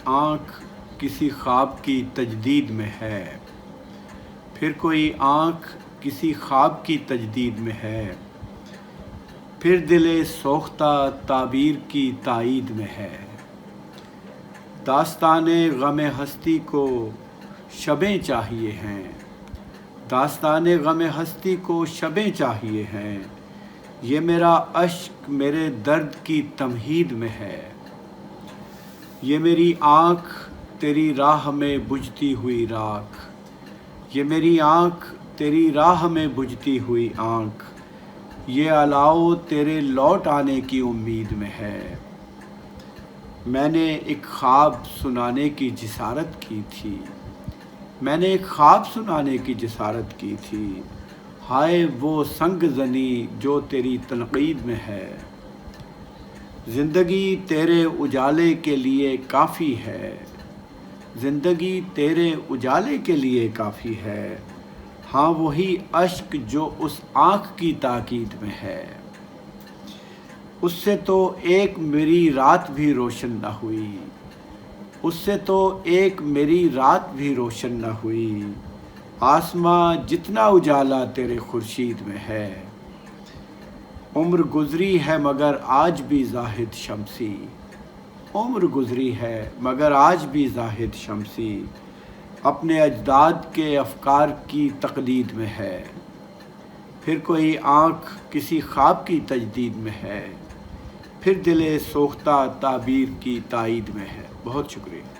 آنکھ کسی خواب کی تجدید میں ہے، پھر کوئی آنکھ کسی خواب کی تجدید میں ہے، پھر دل سوختہ تعبیر کی تائید میں ہے۔ داستان غم ہستی کو شبیں چاہیے ہیں، داستان غم ہستی کو شبیں چاہیے ہیں، یہ میرا اشک میرے درد کی تمہید میں ہے۔ یہ میری آنکھ تیری راہ میں بجھتی ہوئی راکھ، یہ میری آنکھ تیری راہ میں بجھتی ہوئی آنکھ، یہ الاؤ تیرے لوٹ آنے کی امید میں ہے۔ میں نے ایک خواب سنانے کی جسارت کی تھی، میں نے ایک خواب سنانے کی جسارت کی تھی، ہائے وہ سنگ زنی جو تیری تنقید میں ہے۔ زندگی تیرے اجالے کے لیے کافی ہے، زندگی تیرے اجالے کے لیے کافی ہے، ہاں وہی اشک جو اس آنکھ کی تاکید میں ہے۔ اس سے تو ایک میری رات بھی روشن نہ ہوئی، اس سے تو ایک میری رات بھی روشن نہ ہوئی، آسماں جتنا اجالا تیرے خورشید میں ہے۔ عمر گزری ہے مگر آج بھی زاہد شمسی، عمر گزری ہے مگر آج بھی زاہد شمسی، اپنے اجداد کے افکار کی تقلید میں ہے، پھر کوئی آنکھ کسی خواب کی تجدید میں ہے، پھر دل سوختہ تعبیر کی تائید میں ہے۔ بہت شکریہ۔